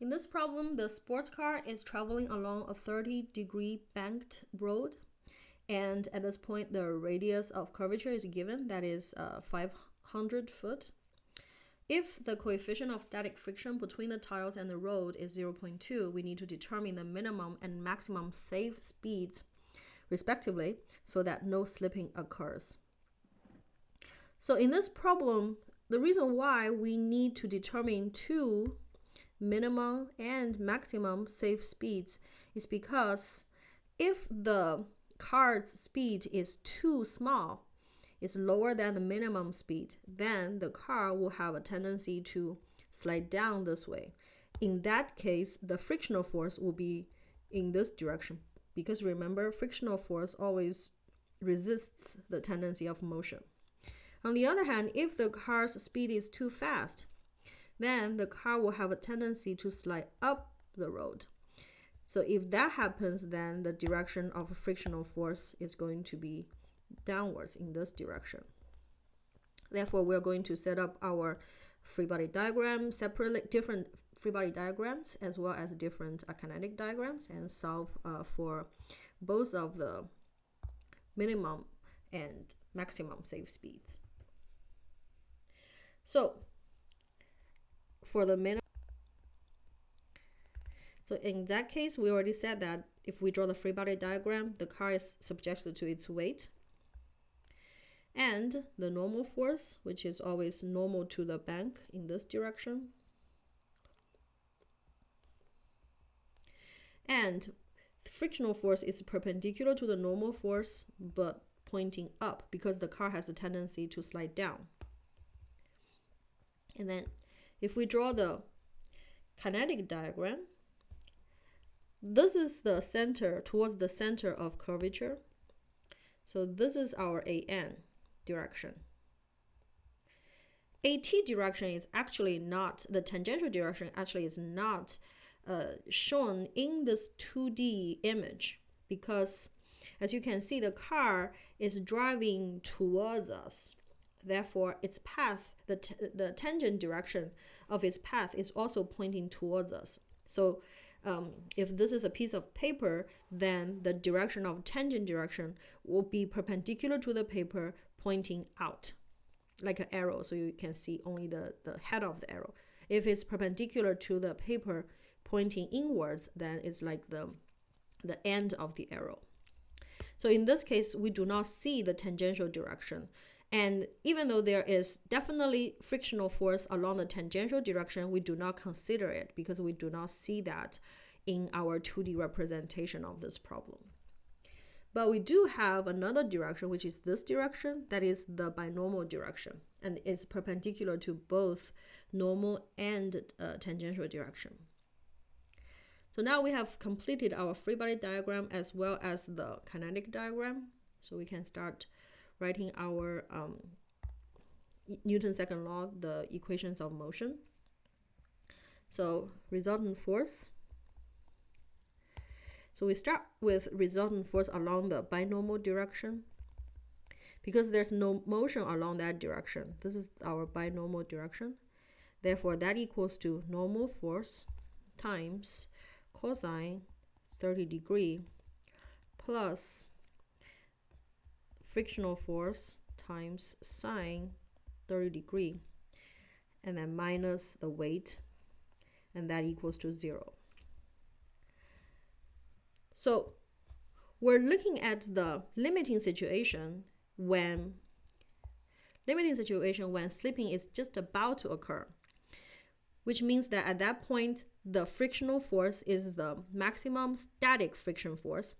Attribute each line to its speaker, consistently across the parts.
Speaker 1: In this problem, the sports car is traveling along a 30-degree banked road, and at this point the radius of curvature is given, that is 500 foot. If the coefficient of static friction between the tiles and the road is 0.2, we need to determine the minimum and maximum safe speeds respectively so that no slipping occurs. So in this problem, the reason why we need to determine two minimum and maximum safe speeds is because if the car's speed is too small, it's lower than the minimum speed, then the car will have a tendency to slide down this way. In that case, the frictional force will be in this direction, because remember, frictional force always resists the tendency of motion. On the other hand, if the car's speed is too fast, then the car will have a tendency to slide up the road. So if that happens, then the direction of frictional force is going to be downwards in this direction. Therefore, we're going to set up our free body diagram separately, different free body diagrams as well as different kinetic diagrams, and solve for both of the minimum and maximum safe speeds. So for the minimum, so in that case, we already said that if we draw the free body diagram, the car is subjected to its weight and the normal force, which is always normal to the bank in this direction, and frictional force is perpendicular to the normal force but pointing up because the car has a tendency to slide down. And then if we draw the kinetic diagram, this is the center, towards the center of curvature. So this is our AN direction. AT direction is actually not, the tangential direction actually is not shown in this 2D image, because as you can see, the car is driving towards us. Therefore, its path, the tangent direction of its path is also pointing towards us. So if this is a piece of paper, then the direction of tangent direction will be perpendicular to the paper, pointing out like an arrow. So you can see only the head of the arrow. If it's perpendicular to the paper pointing inwards, then it's like the end of the arrow. So in this case, we do not see the tangential direction. And even though there is definitely frictional force along the tangential direction, we do not consider it because we do not see that in our 2D representation of this problem. But we do have another direction, which is this direction, that is the binormal direction, and it's perpendicular to both normal and tangential direction. So now we have completed our free body diagram as well as the kinetic diagram. So we can start writing our Newton's second law, the equations of motion. So resultant force. So we start with resultant force along the binormal direction because there's no motion along that direction. This is our binormal direction. Therefore, that equals to normal force times cosine 30 degree plus frictional force times sine 30 degree, and then minus the weight, and that equals to 0. So we're looking at the limiting situation when slipping is just about to occur, which means that at that point the frictional force is the maximum static friction force.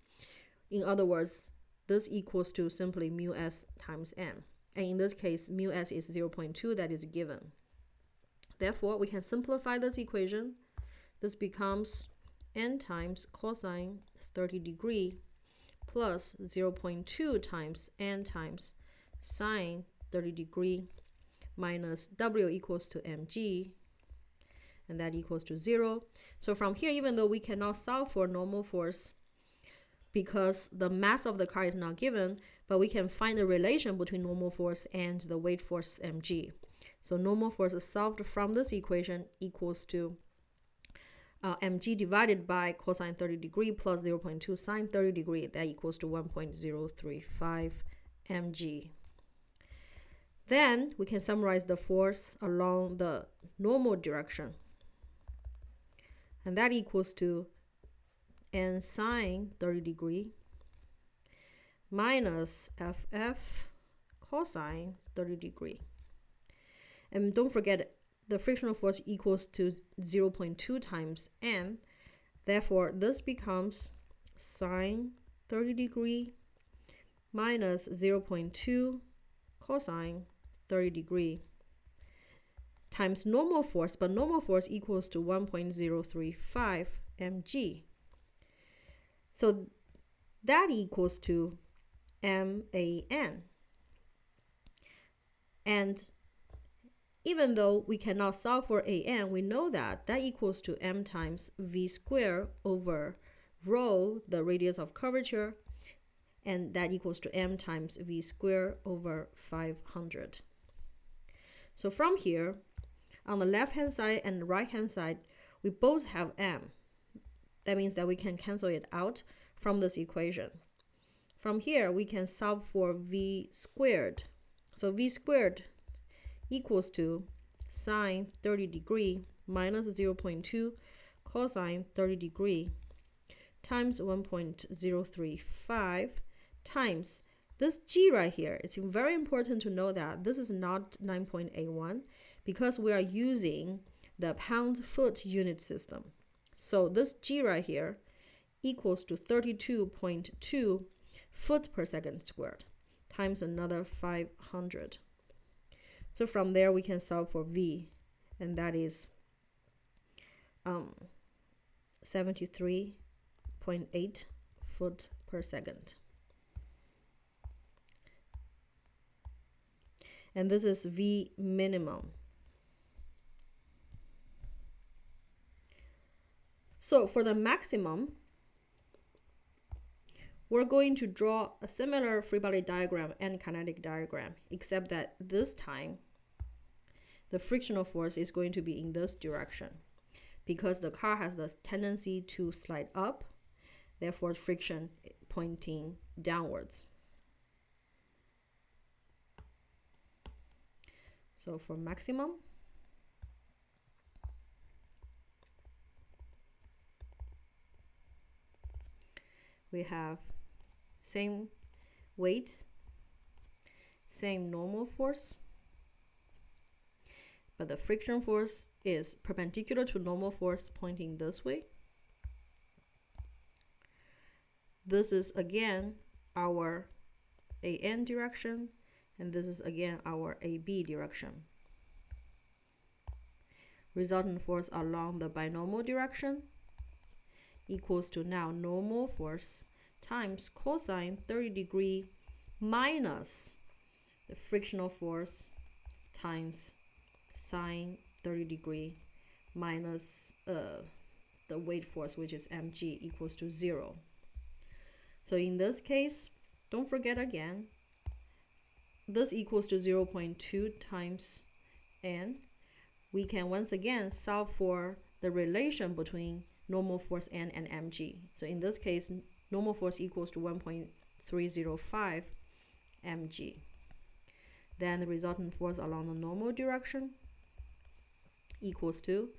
Speaker 1: In other words, this equals to simply mu s times m. And in this case, mu s is 0.2, that is given. Therefore, we can simplify this equation. This becomes n times cosine 30 degree plus 0.2 times n times sine 30 degree minus w equals to mg, and that equals to 0. So from here, even though we cannot solve for normal force because the mass of the car is not given, but we can find the relation between normal force and the weight force mg. So normal force solved from this equation equals to mg divided by cosine 30 degree plus 0.2 sine 30 degree, that equals to 1.035 mg. Then we can summarize the force along the normal direction, and that equals to n sine 30 degree minus ff cosine 30 degree. And don't forget, the frictional force equals to 0.2 times n. Therefore, this becomes sine 30 degree minus 0.2 cosine 30 degree times normal force, but normal force equals to 1.035 mg. So that equals to MAN. And even though we cannot solve for AN, we know that that equals to m times v squared over rho, the radius of curvature, and that equals to m times v squared over 500. So from here, on the left-hand side and the right-hand side, we both have m. That means that we can cancel it out from this equation. From here, we can solve for v squared. So v squared equals to sine 30 degree minus 0.2 cosine 30 degree times 1.035 times this g right here. It's very important to know that this is not 9.81 because we are using the pound-foot unit system. So this g right here equals to 32.2 foot per second squared times another 500. So from there we can solve for v, and that is 73.8 foot per second. And this is v minimum. So for the maximum, we're going to draw a similar free body diagram and kinetic diagram, except that this time the frictional force is going to be in this direction because the car has this tendency to slide up, therefore friction pointing downwards. So for maximum, we have same weight, same normal force, but the friction force is perpendicular to normal force pointing this way. This is again our AN direction, and this is again our AB direction. Resultant force along the binomial direction equals to now normal force times cosine 30 degree minus the frictional force times sine 30 degree minus the weight force, which is mg, equals to 0. So in this case, don't forget again, this equals to 0.2 times n. We can once again solve for the relation between normal force n and mg. So in this case, normal force equals to 1.305 mg. Then the resultant force along the normal direction equals to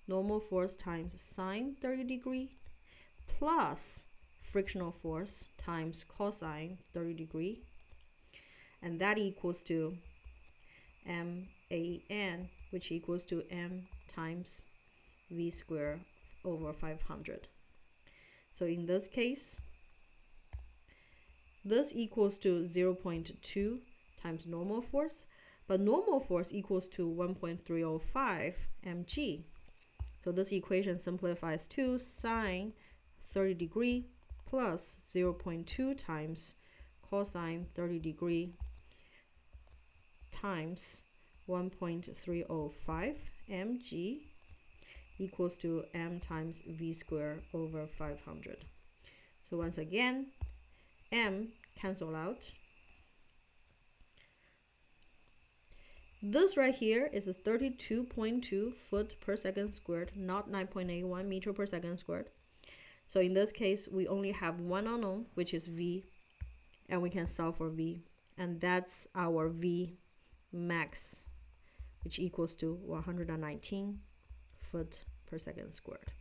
Speaker 1: normal force times sine 30 degree plus frictional force times cosine 30 degree, and that equals to MAN, which equals to m times v squared over 500. So in this case, this equals to 0.2 times normal force, but normal force equals to 1.305 mg. So this equation simplifies to sine 30 degree plus 0.2 times cosine 30 degree times 1.305 mg equals to m times v squared over 500. So once again, m cancel out, This right here is a 32.2 foot per second squared, not 9.81 meter per second squared. So in this case, we only have one unknown, which is v, and we can solve for v. And that's our v max, which equals to 119 foot per second squared.